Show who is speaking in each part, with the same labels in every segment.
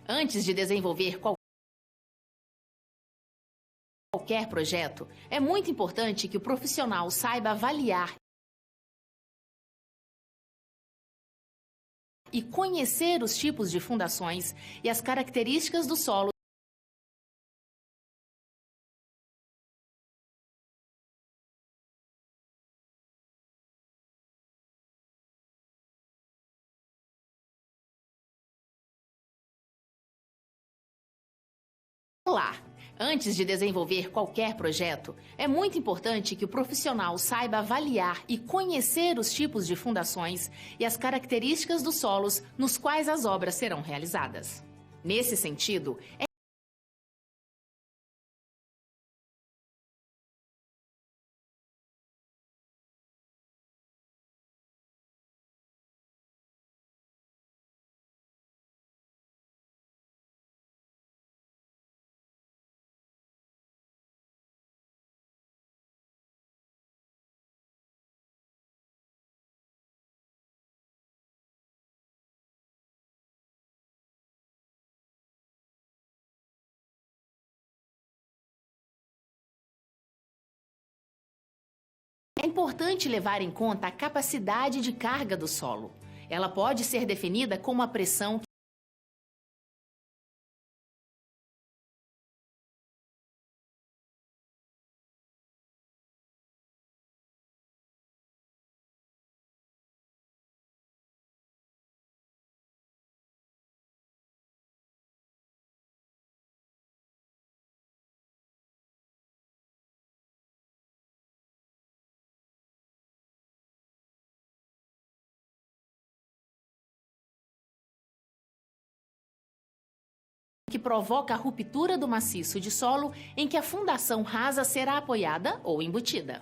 Speaker 1: Antes de desenvolver qualquer projeto, é muito importante que o profissional saiba avaliar e conhecer os tipos de fundações e as características do solo lá. Antes de desenvolver qualquer projeto, é muito importante que o profissional saiba avaliar e conhecer os tipos de fundações e as características dos solos nos quais as obras serão realizadas. Nesse sentido, é importante levar em conta a capacidade de carga do solo. Ela pode ser definida como a pressão que provoca a ruptura do maciço de solo em que a fundação rasa será apoiada ou embutida.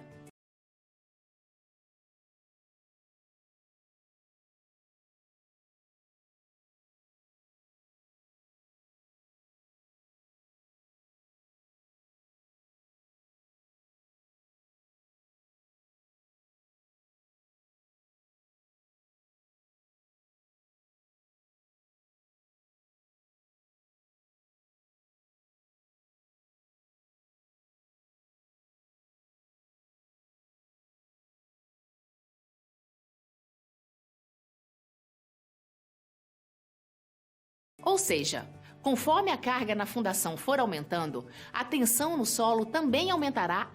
Speaker 1: Ou seja, conforme a carga na fundação for aumentando, a tensão no solo também aumentará.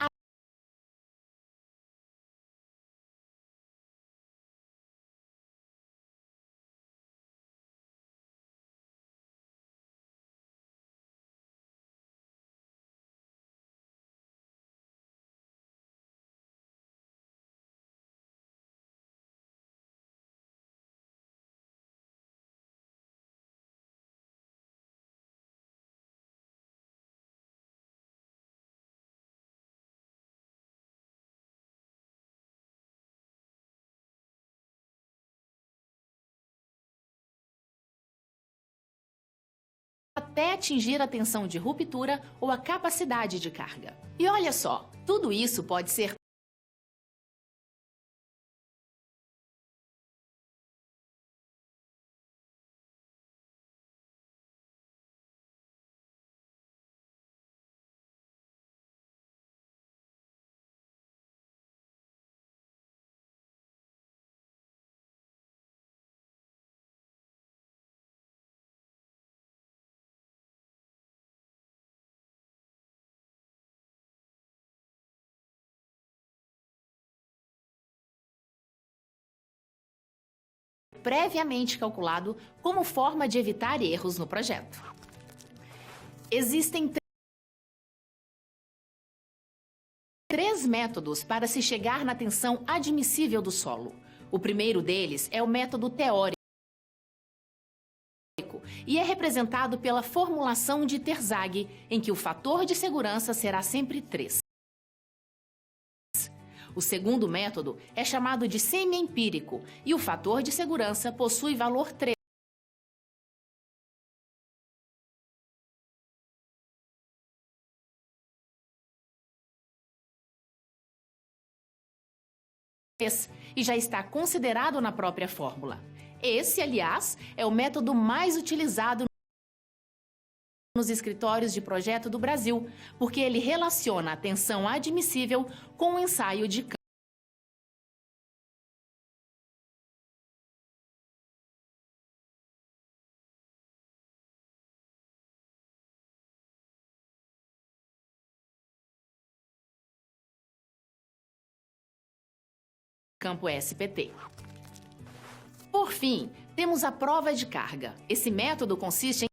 Speaker 1: Até atingir a tensão de ruptura ou a capacidade de carga. E olha só, tudo isso pode ser previamente calculado como forma de evitar erros no projeto. Existem três métodos para se chegar na tensão admissível do solo. O primeiro deles é o método teórico e é representado pela formulação de Terzaghi, em que o fator de segurança será sempre 3. O segundo método é chamado de semi-empírico e o fator de segurança possui valor 3. E já está considerado na própria fórmula. Esse, aliás, é o método mais utilizado nos escritórios de projeto do Brasil, porque ele relaciona a tensão admissível com o ensaio de campo SPT. Por fim, temos a prova de carga. Esse método consiste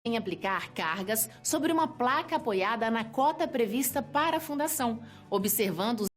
Speaker 1: em aplicar cargas sobre uma placa apoiada na cota prevista para a fundação, observando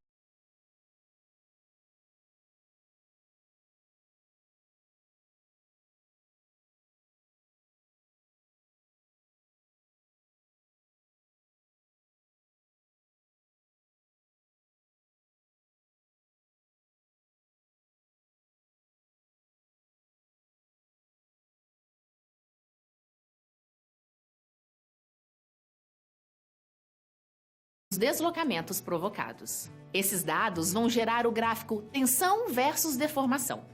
Speaker 1: os deslocamentos provocados. Esses dados vão gerar o gráfico tensão versus deformação.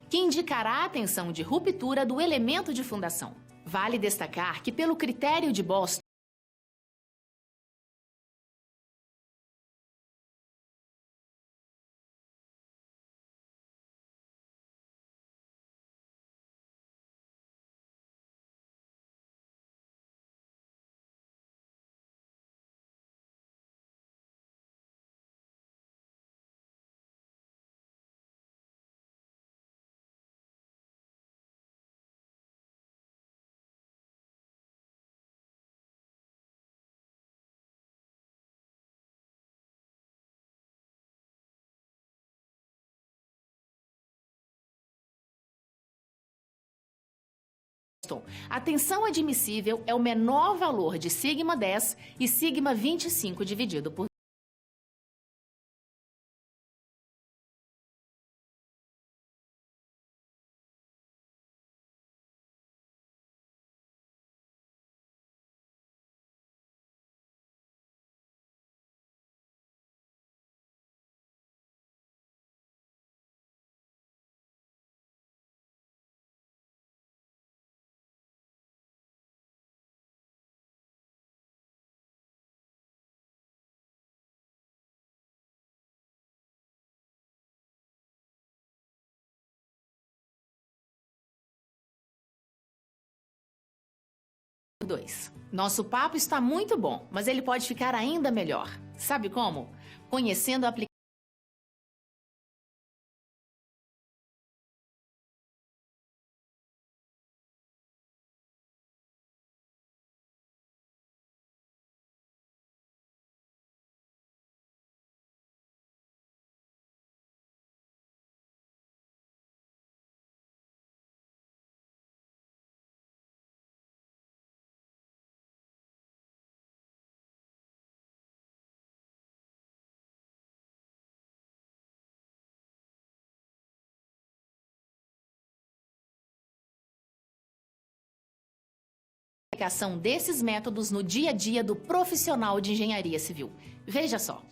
Speaker 1: Que indicará a tensão de ruptura do elemento de fundação. Vale destacar que, pelo critério de Boston, a tensão admissível é o menor valor de sigma 10 e sigma 25 dividido por dois. Nosso papo está muito bom, mas ele pode ficar ainda melhor. Sabe como? Conhecendo a aplicação desses métodos no dia a dia do profissional de engenharia civil. Veja só.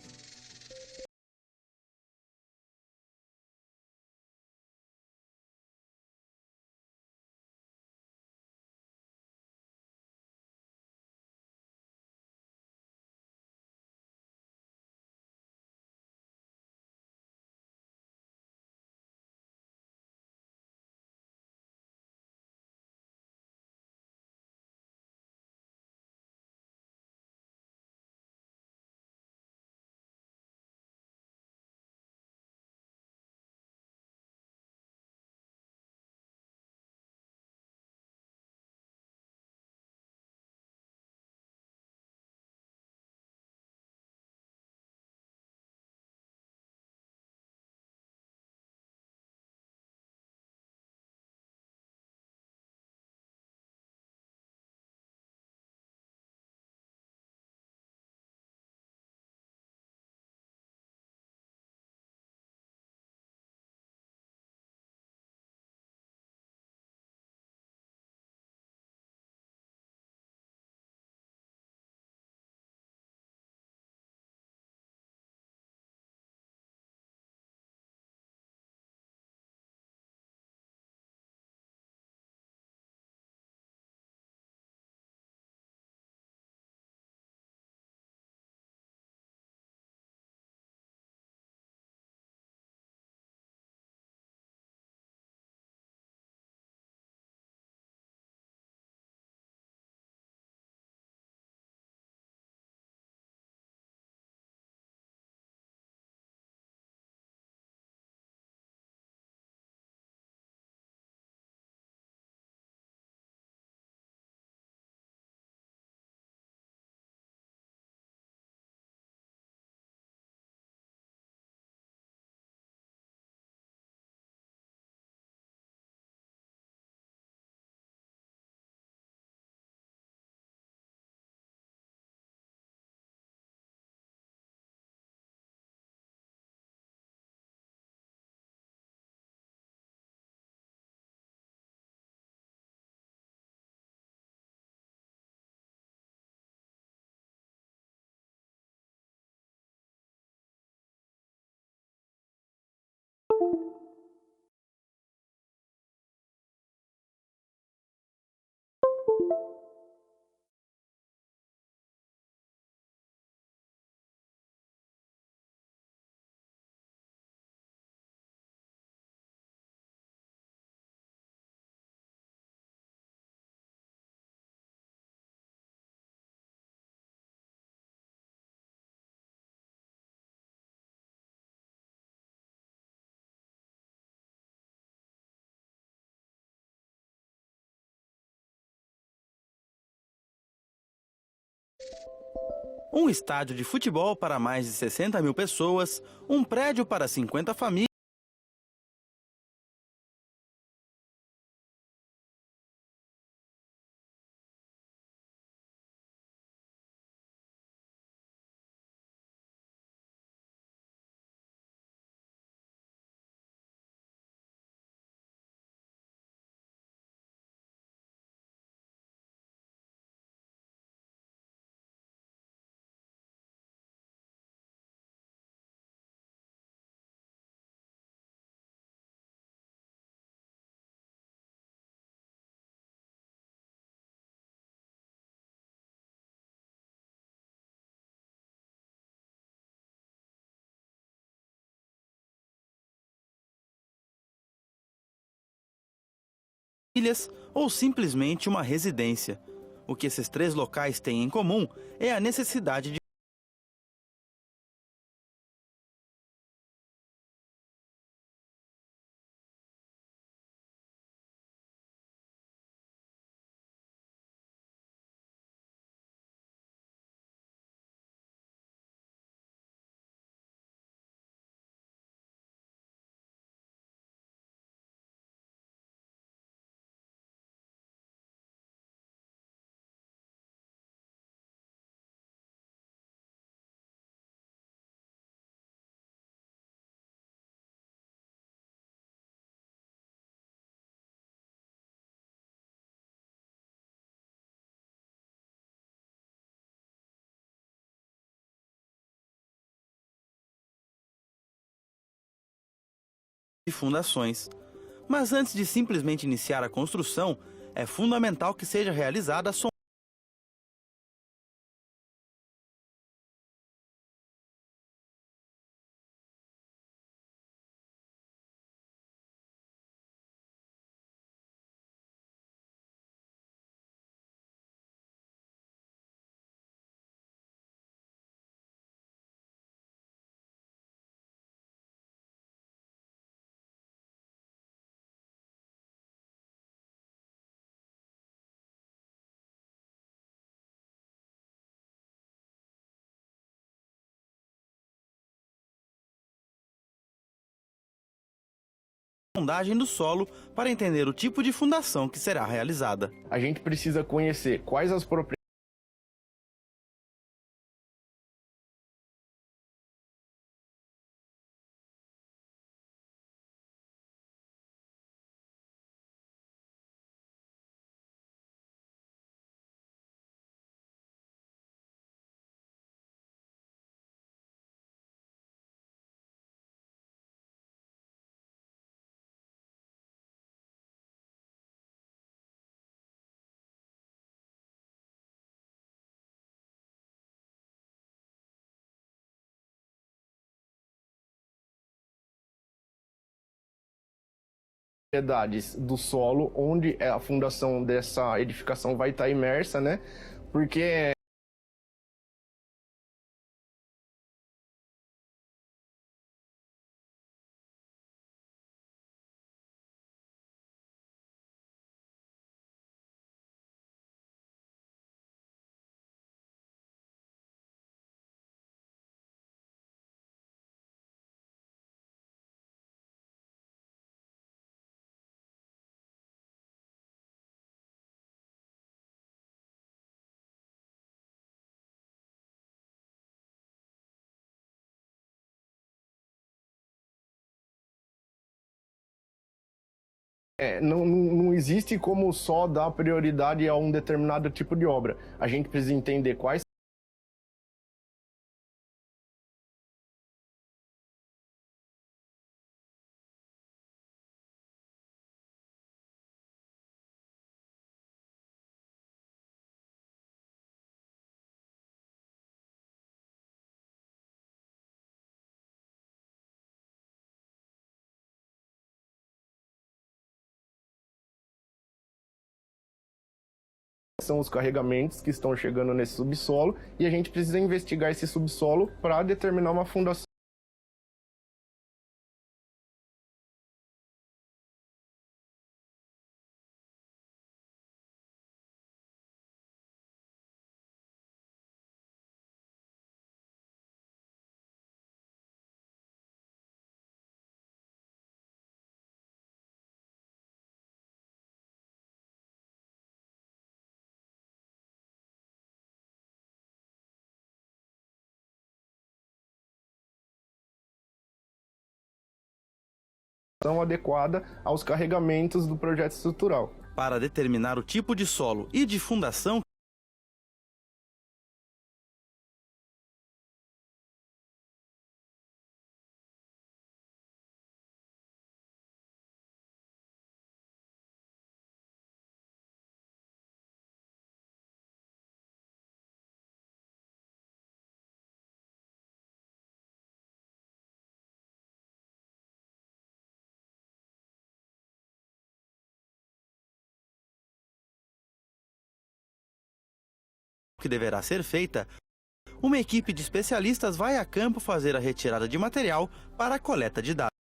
Speaker 2: Um estádio de futebol para mais de 60 mil pessoas, um prédio para 50 famílias. Ou simplesmente uma residência. O que esses três locais têm em comum é a necessidade de fundações. Mas antes de simplesmente iniciar a construção, é fundamental que seja realizada a sondagem do solo para entender o tipo de fundação que será realizada.
Speaker 3: A gente precisa conhecer quais as propriedades do solo onde a fundação dessa edificação vai estar imersa, né? Porque não existe como só dar prioridade a um determinado tipo de obra. A gente precisa entender quais são os carregamentos que estão chegando nesse subsolo e a gente precisa investigar esse subsolo para determinar uma fundação. Adequada aos carregamentos do projeto estrutural.
Speaker 2: Para determinar o tipo de solo e de fundação que deverá ser feita, uma equipe de especialistas vai a campo fazer a retirada de material para a coleta de dados.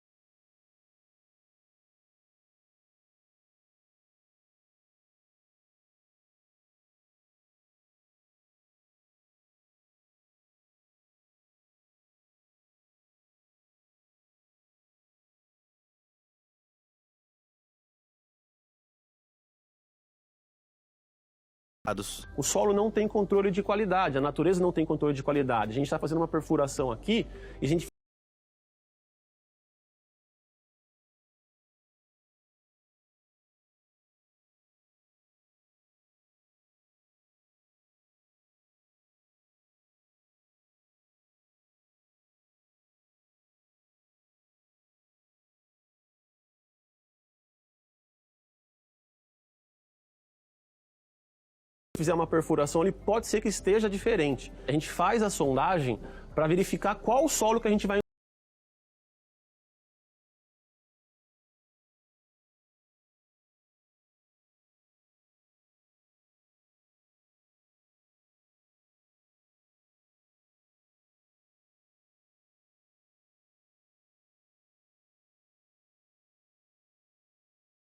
Speaker 4: O solo não tem controle de qualidade, a natureza não tem controle de qualidade. A gente está fazendo uma perfuração aqui e a gente fizer uma perfuração, ele pode ser que esteja diferente. A gente faz a sondagem para verificar qual solo que a gente vai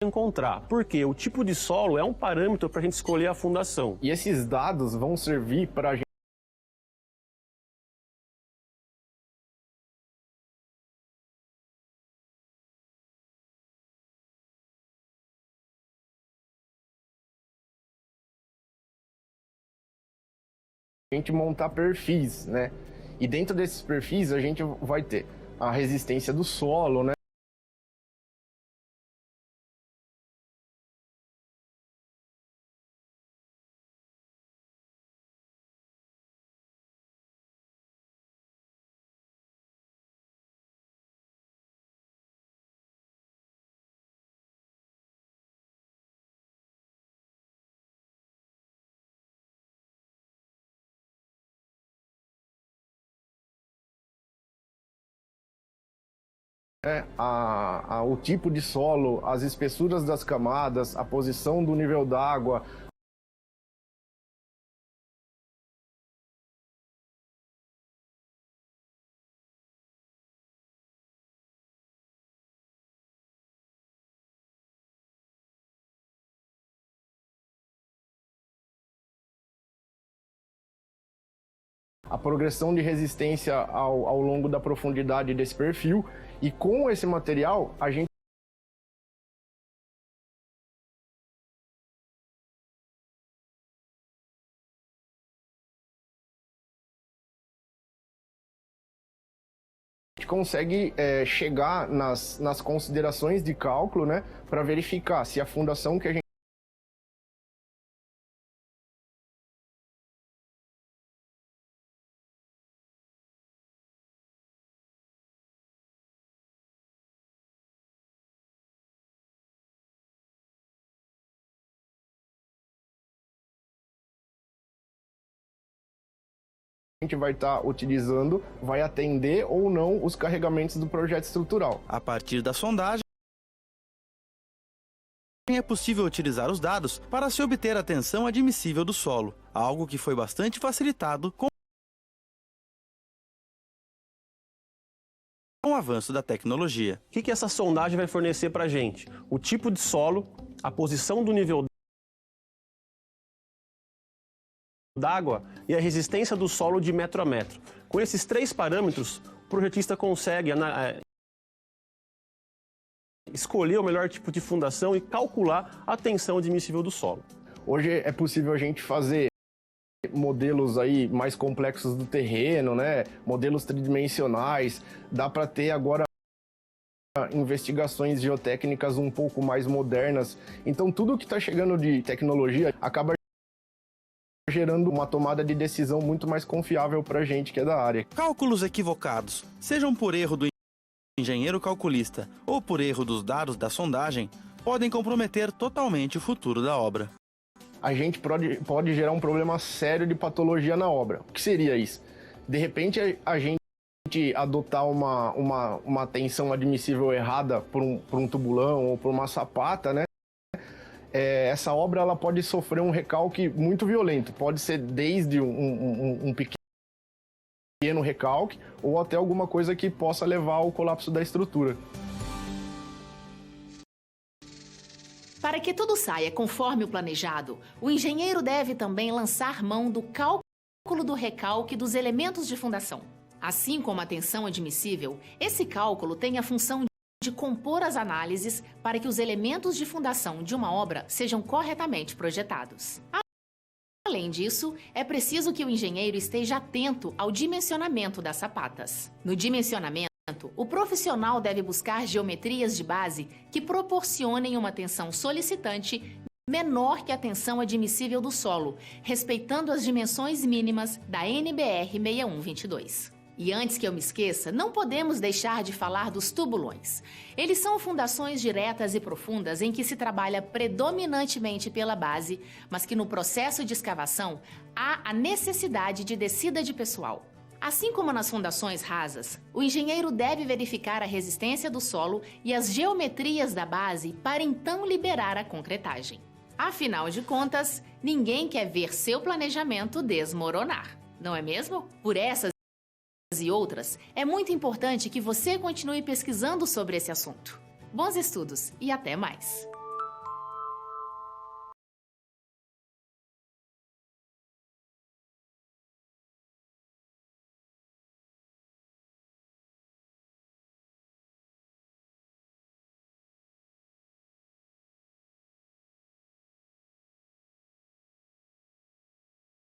Speaker 4: encontrar, porque o tipo de solo é um parâmetro para a gente escolher a fundação.
Speaker 3: E esses dados vão servir para a gente montar perfis, né? E dentro desses perfis a gente vai ter a resistência do solo, né? O tipo de solo, as espessuras das camadas, a posição do nível d'água. A progressão de resistência ao longo da profundidade desse perfil, e com esse material a gente consegue chegar nas considerações de cálculo, né, para verificar se a fundação que a gente vai estar utilizando, vai atender ou não os carregamentos do projeto estrutural.
Speaker 2: A partir da sondagem, sondagem é possível utilizar os dados para se obter a tensão admissível do solo, algo que foi bastante facilitado com o avanço da tecnologia.
Speaker 4: O que essa sondagem vai fornecer para a gente? O tipo de solo, a posição do nível d'água e a resistência do solo de metro a metro. Com esses 3 parâmetros, o projetista consegue escolher o melhor tipo de fundação e calcular a tensão admissível do solo.
Speaker 3: Hoje é possível a gente fazer modelos aí mais complexos do terreno, né? Modelos tridimensionais. Dá para ter agora investigações geotécnicas um pouco mais modernas. Então tudo que está chegando de tecnologia acaba gerando uma tomada de decisão muito mais confiável para a gente que é da área.
Speaker 2: Cálculos equivocados, sejam por erro do engenheiro calculista ou por erro dos dados da sondagem, podem comprometer totalmente o futuro da obra.
Speaker 3: A gente pode gerar um problema sério de patologia na obra. O que seria isso? De repente, a gente adotar uma tensão admissível errada por um tubulão ou por uma sapata, né? Essa obra ela pode sofrer um recalque muito violento. Pode ser desde um pequeno recalque ou até alguma coisa que possa levar ao colapso da estrutura.
Speaker 1: Para que tudo saia conforme o planejado, o engenheiro deve também lançar mão do cálculo do recalque dos elementos de fundação. Assim como a tensão admissível, esse cálculo tem a função de compor as análises para que os elementos de fundação de uma obra sejam corretamente projetados. Além disso, é preciso que o engenheiro esteja atento ao dimensionamento das sapatas. No dimensionamento, o profissional deve buscar geometrias de base que proporcionem uma tensão solicitante menor que a tensão admissível do solo, respeitando as dimensões mínimas da NBR 6122. E antes que eu me esqueça, não podemos deixar de falar dos tubulões. Eles são fundações diretas e profundas em que se trabalha predominantemente pela base, mas que no processo de escavação há a necessidade de descida de pessoal. Assim como nas fundações rasas, o engenheiro deve verificar a resistência do solo e as geometrias da base para então liberar a concretagem. Afinal de contas, ninguém quer ver seu planejamento desmoronar, não é mesmo? Por essas e outras, é muito importante que você continue pesquisando sobre esse assunto. Bons estudos e até mais!